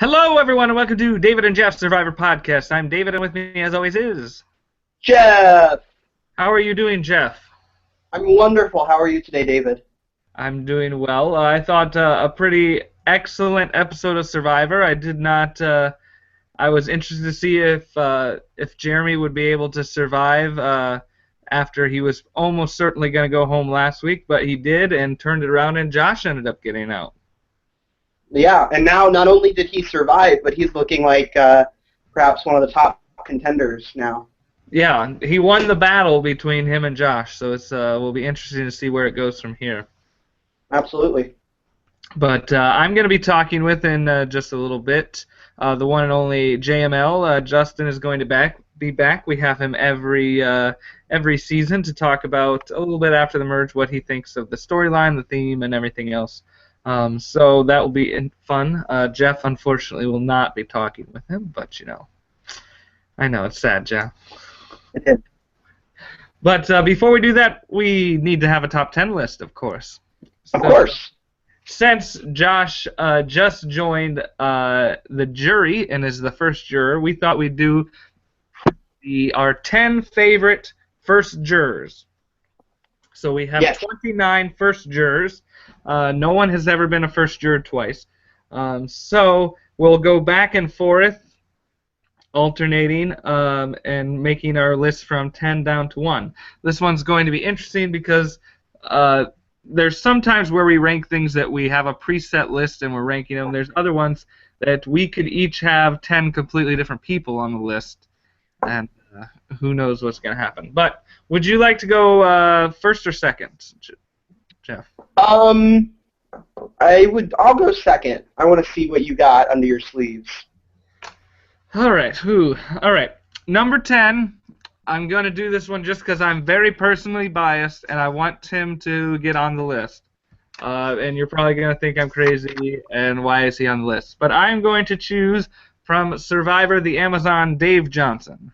Hello, everyone, and welcome to David and Jeff's Survivor Podcast. I'm David, and with me, as always, is... Jeff! How are you doing, Jeff? I'm wonderful. How are you today, David? I'm doing well. I thought a pretty excellent episode of Survivor. I did not... I was interested to see if Jeremy would be able to survive after he was almost certainly going to go home last week, but he did and turned it around, and Josh ended up getting out. Yeah, and now not only did he survive, but he's looking like perhaps one of the top contenders now. Yeah, he won the battle between him and Josh, so it's will be interesting to see where it goes from here. Absolutely. But I'm going to be talking with in just a little bit the one and only JML. Justin is going to be back. We have him every season to talk about a little bit after the merge what he thinks of the storyline, the theme, and everything else. So that will be fun. Jeff, unfortunately, will not be talking with him, but I know it's sad, Jeff. It is. But before we do that, we need to have a top 10 list, of course. Of course. Since Josh just joined the jury and is the first juror, we thought we'd do our 10 favorite first jurors. So we have 29 first jurors. No one has ever been a first juror twice. So we'll go back and forth, alternating and making our list from 10 down to 1. This one's going to be interesting because there's sometimes where we rank things that we have a preset list and we're ranking them. There's other ones that we could each have 10 completely different people on the list, and who knows what's going to happen. But would you like to go first or second, Jeff? I'll go second. I want to see what you got under your sleeves. All right. All right. Number 10. I'm going to do this one just because I'm very personally biased, and I want him to get on the list. And you're probably going to think I'm crazy, and why is he on the list? But I'm going to choose from Survivor the Amazon, Dave Johnson.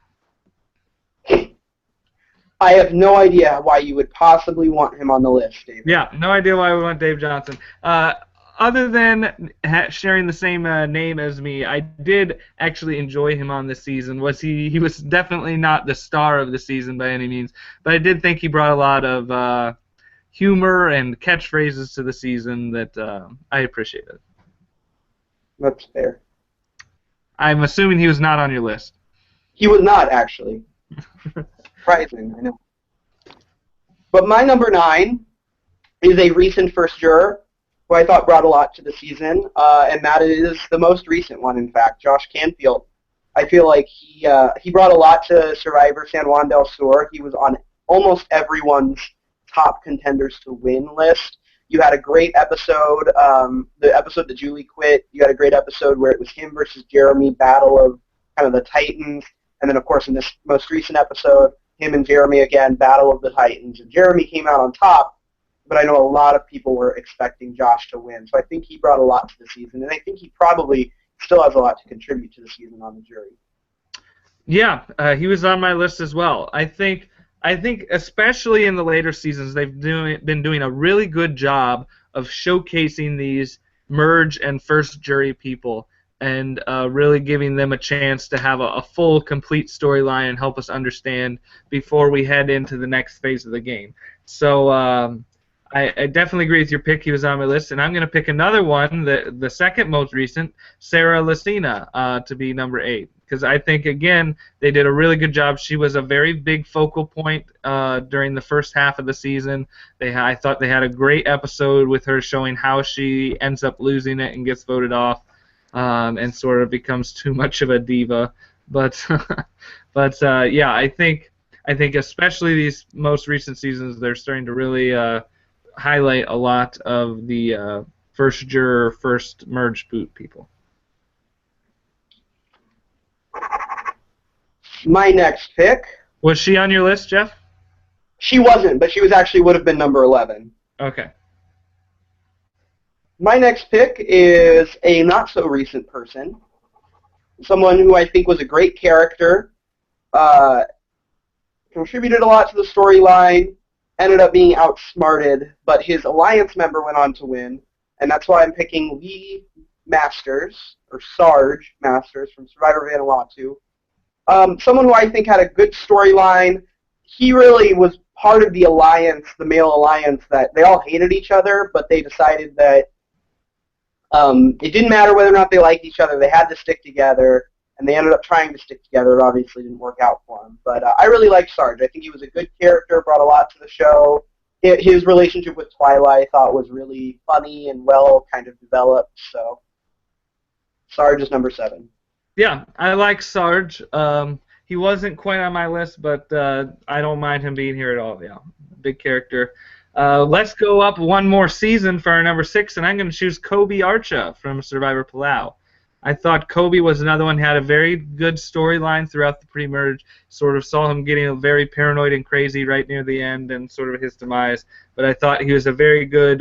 I have no idea why you would possibly want him on the list, David. Yeah, no idea why we want Dave Johnson. Other than sharing the same name as me, I did actually enjoy him on this season. He was definitely not the star of the season by any means, but I did think he brought a lot of humor and catchphrases to the season that I appreciated. That's fair. I'm assuming he was not on your list. He was not, actually. Surprising, I know. But my number 9 is a recent first juror who I thought brought a lot to the season, and that is the most recent one, in fact, Josh Canfield. I feel like he brought a lot to Survivor San Juan del Sur. He was on almost everyone's top contenders to win list. You had a great episode, the episode that Julie quit. You had a great episode where it was him versus Jeremy, battle of kind of the Titans. And then, of course, in this most recent episode, him and Jeremy again, battle of the Titans. And Jeremy came out on top, but I know a lot of people were expecting Josh to win. So I think he brought a lot to the season, and I think he probably still has a lot to contribute to the season on the jury. Yeah, he was on my list as well. I think especially in the later seasons, they've been doing a really good job of showcasing these merge and first jury people and really giving them a chance to have a full, complete storyline and help us understand before we head into the next phase of the game. So I definitely agree with your pick. He was on my list, and I'm going to pick another one, the second most recent, Sarah Lacina, to be number 8. Because I think, again, they did a really good job. She was a very big focal point during the first half of the season. I thought they had a great episode with her showing how she ends up losing it and gets voted off and sort of becomes too much of a diva. But yeah, I think especially these most recent seasons, they're starting to really highlight a lot of the first juror, first merge boot people. My next pick. Was she on your list, Jeff? She wasn't, but she would have been number 11. Okay. My next pick is a not-so-recent person, someone who I think was a great character, contributed a lot to the storyline, ended up being outsmarted, but his alliance member went on to win, and that's why I'm picking Lee Masters, or Sarge Masters from Survivor Vanuatu. Someone who I think had a good storyline. He really was part of the alliance, the male alliance, that they all hated each other, but they decided that it didn't matter whether or not they liked each other. They had to stick together, and they ended up trying to stick together. It obviously didn't work out for them. But I really liked Sarge. I think he was a good character, brought a lot to the show. His relationship with Twilight, I thought, was really funny and well kind of developed. So Sarge is number 7. Yeah, I like Sarge. He wasn't quite on my list, but I don't mind him being here at all. Yeah, big character. Let's go up one more season for our number 6, and I'm going to choose Kobe Archa from Survivor Palau. I thought Kobe was another one who had a very good storyline throughout the pre-merge. Sort of saw him getting very paranoid and crazy right near the end and sort of his demise. But I thought he was a very good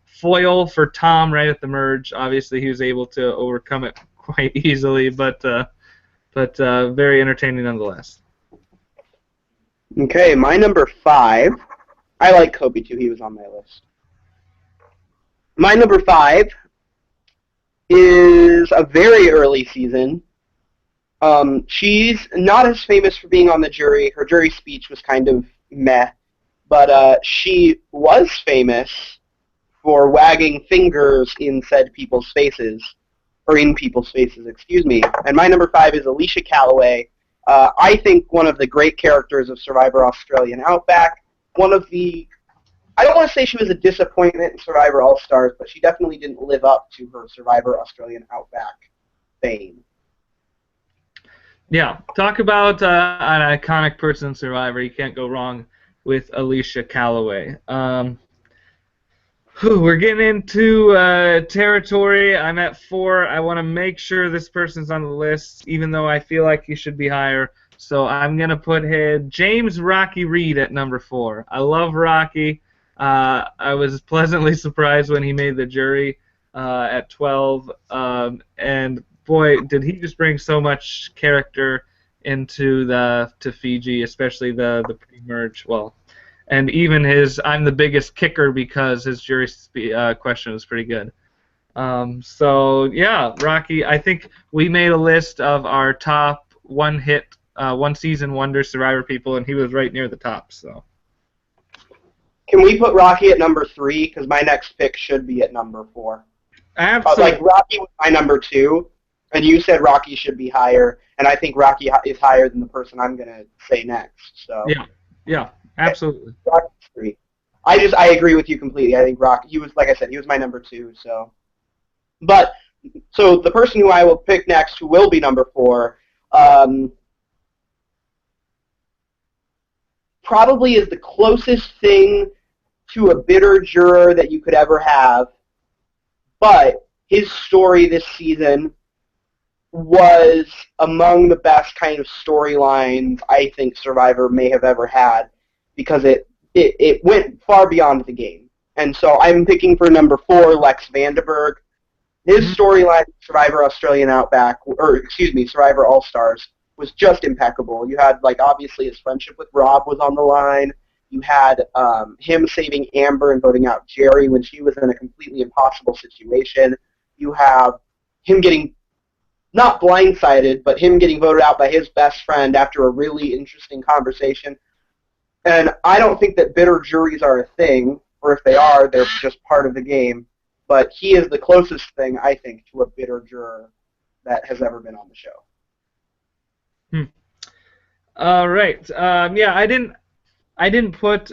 foil for Tom right at the merge. Obviously, he was able to overcome it quite easily, but very entertaining nonetheless. Okay, my number 5. I like Kobe too. He was on my list. My number 5 is a very early season. She's not as famous for being on the jury. Her jury speech was kind of meh, but she was famous for wagging fingers in said people's faces, or in people's faces, excuse me. And my number 5 is Alicia Calloway. I think one of the great characters of Survivor Australian Outback. One of the, I don't want to say she was a disappointment in Survivor All-Stars, but she definitely didn't live up to her Survivor Australian Outback fame. Yeah, talk about an iconic person in Survivor. You can't go wrong with Alicia Calloway. We're getting into territory. I'm at 4. I want to make sure this person's on the list, even though I feel like he should be higher. So I'm going to put James Rocky Reed at number 4. I love Rocky. I was pleasantly surprised when he made the jury at 12. And boy, did he just bring so much character into to Fiji, especially the pre-merge. Well, and even his "I'm the biggest kicker" because his jury question was pretty good. So yeah, Rocky. I think we made a list of our top one season wonder Survivor people, and he was right near the top. So. Can we put Rocky at number 3? Because my next pick should be at number 4. Absolutely. Like Rocky was my number 2, and you said Rocky should be higher, and I think Rocky is higher than the person I'm going to say next. So. Yeah, absolutely. Rocky's 3. I agree with you completely. I think Rocky. He was, like I said, he was my number 2. So the person who I will pick next, who will be number 4. Probably is the closest thing to a bitter juror that you could ever have, but his story this season was among the best kind of storylines I think Survivor may have ever had, because it went far beyond the game. And so I'm picking for number 4, Lex Vandenberg. His storyline, Survivor Australian Outback, Survivor All-Stars, was just impeccable. You had, obviously his friendship with Rob was on the line. You had him saving Amber and voting out Jerry when she was in a completely impossible situation. You have him getting, not blindsided, but him getting voted out by his best friend after a really interesting conversation. And I don't think that bitter juries are a thing, or if they are, they're just part of the game. But he is the closest thing, I think, to a bitter juror that has ever been on the show. All right. Yeah, I didn't put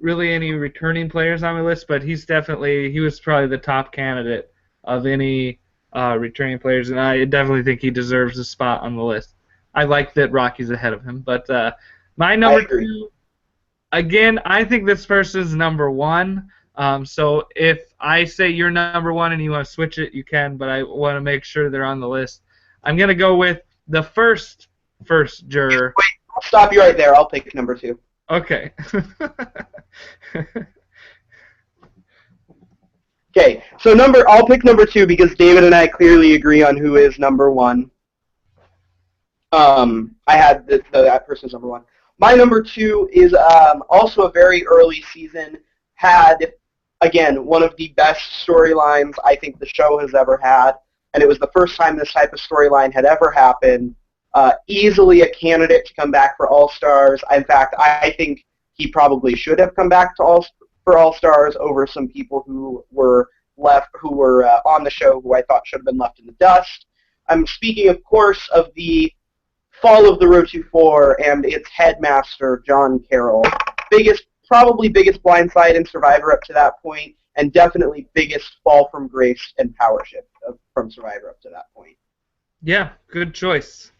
really any returning players on my list, but he was probably the top candidate of any returning players, and I definitely think he deserves a spot on the list. I like that Rocky's ahead of him, but my number 2, again, I think this person's number 1. So if I say you're number 1 and you want to switch it, you can, but I want to make sure they're on the list. I'm going to go with the first juror. Wait, I'll stop you right there. I'll pick number 2. Okay. Okay, so I'll pick number 2 because David and I clearly agree on who is number 1. I had that person's number 1. My number 2 is also a very early season. Had again, one of the best storylines I think the show has ever had, and it was the first time this type of storyline had ever happened. Easily a candidate to come back for All-Stars. In fact, I think he probably should have come back to for All-Stars over some people who were on the show who I thought should have been left in the dust. I'm speaking, of course, of the fall of the Rotu Four and its headmaster, John Carroll. Probably biggest blindside in Survivor up to that point, and definitely biggest fall from grace and power shift from Survivor up to that point. Yeah, good choice.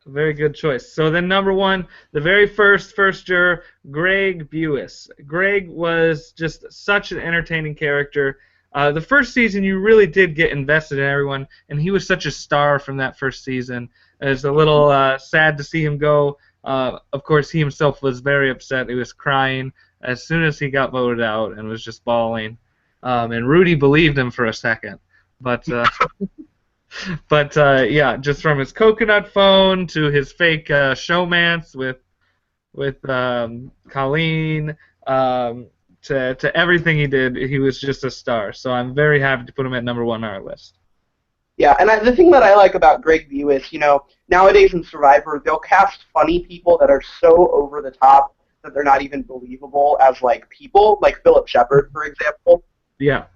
Very good choice. So then number 1, the very first juror, Greg Buis. Greg was just such an entertaining character. The first season, you really did get invested in everyone, and he was such a star from that first season. It was a little sad to see him go. Of course, he himself was very upset. He was crying as soon as he got voted out and was just bawling. And Rudy believed him for a second. But yeah, just from his coconut phone to his fake showmance with Colleen to everything he did, he was just a star. So I'm very happy to put him at number 1 on our list. Yeah, and the thing that I like about Greg Buis, nowadays in Survivor, they'll cast funny people that are so over the top that they're not even believable as, people, like Philip Shepard, for example. Yeah.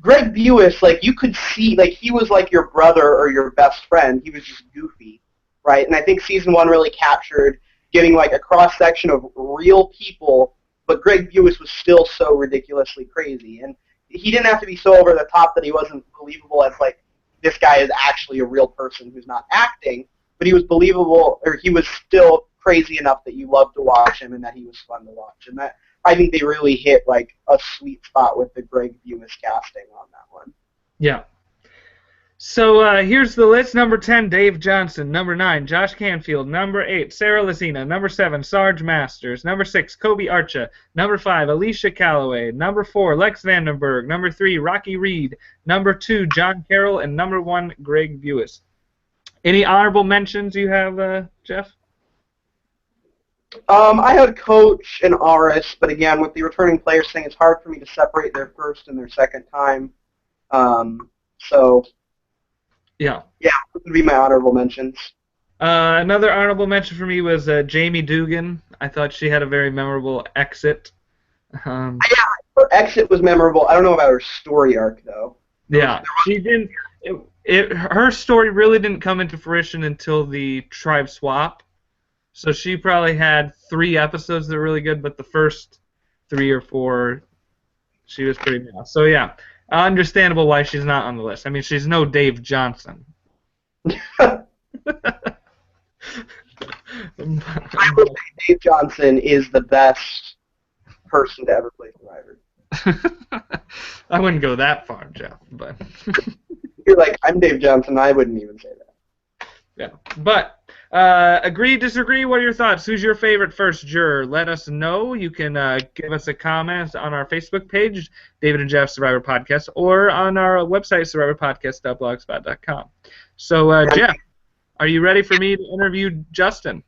Greg Buis, you could see, he was like your brother or your best friend. He was just goofy, right? And I think Season 1 really captured getting, a cross-section of real people, but Greg Buis was still so ridiculously crazy. And he didn't have to be so over the top that he wasn't believable as, this guy is actually a real person who's not acting, but he was believable, or he was still crazy enough that you loved to watch him and that he was fun to watch. And that, I think they really hit, a sweet spot with the Greg Buis casting on that one. Yeah. So here's the list. Number 10, Dave Johnson. Number 9, Josh Canfield. Number 8, Sarah Lazina. Number 7, Sarge Masters. Number 6, Kobe Archa. Number 5, Alicia Calloway. Number 4, Lex Vandenberg. Number 3, Rocky Reed. Number 2, John Carroll. And number 1, Greg Buis. Any honorable mentions you have, Jeff? I had Coach and Aris, but again, with the returning players thing, it's hard for me to separate their first and their second time. So... Yeah, those would be my honorable mentions. Another honorable mention for me was Jamie Dugan. I thought she had a very memorable exit. Yeah, her exit was memorable. I don't know about her story arc, though. Yeah, she didn't. Her story really didn't come into fruition until the tribe swap. So she probably had 3 episodes that were really good, but the first 3 or 4, she was pretty meh. So yeah. Understandable why she's not on the list. I mean, she's no Dave Johnson. I would say Dave Johnson is the best person to ever play Survivor. I wouldn't go that far, Jeff, but... You're like, I'm Dave Johnson. I wouldn't even say that. Yeah, but... agree, disagree? What are your thoughts? Who's your favorite first juror? Let us know. You can give us a comment on our Facebook page, David and Jeff Survivor Podcast, or on our website, survivorpodcast.blogspot.com. So, Jeff, are you ready for me to interview Justin?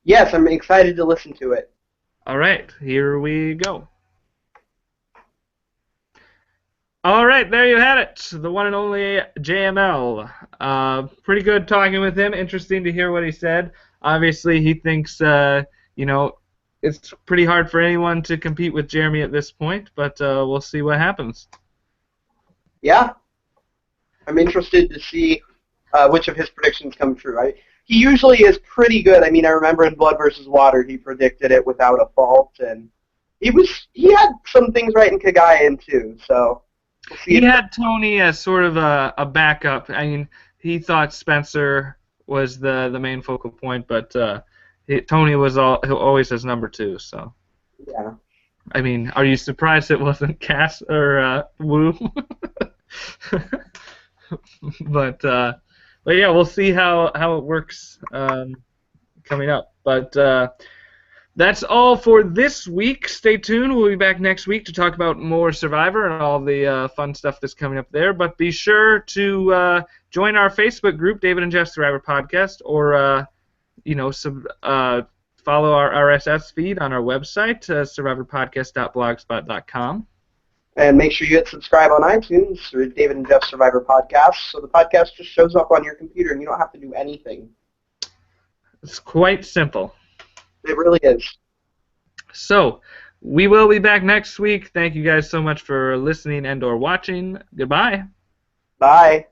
Yes, I'm excited to listen to it. All right, here we go. All right, there you had it. The one and only JML. Pretty good talking with him. Interesting to hear what he said. Obviously, he thinks, it's pretty hard for anyone to compete with Jeremy at this point, but we'll see what happens. Yeah. I'm interested to see which of his predictions come true. He usually is pretty good. I mean, I remember in Blood versus Water, he predicted it without a fault, and he had some things right in Kagayan, too, so... He had Tony as sort of a backup. I mean, he thought Spencer was the main focal point, but Tony was always his number 2. So. Yeah. I mean, are you surprised it wasn't Cass or Wu? But yeah, we'll see how it works coming up. But. That's all for this week. Stay tuned. We'll be back next week to talk about more Survivor and all the fun stuff that's coming up there. But be sure to join our Facebook group, David and Jeff Survivor Podcast, or follow our RSS feed on our website, survivorpodcast.blogspot.com. And make sure you hit subscribe on iTunes for David and Jeff Survivor Podcast, so the podcast just shows up on your computer and you don't have to do anything. It's quite simple. It really is. So, we will be back next week. Thank you guys so much for listening and or watching. Goodbye. Bye.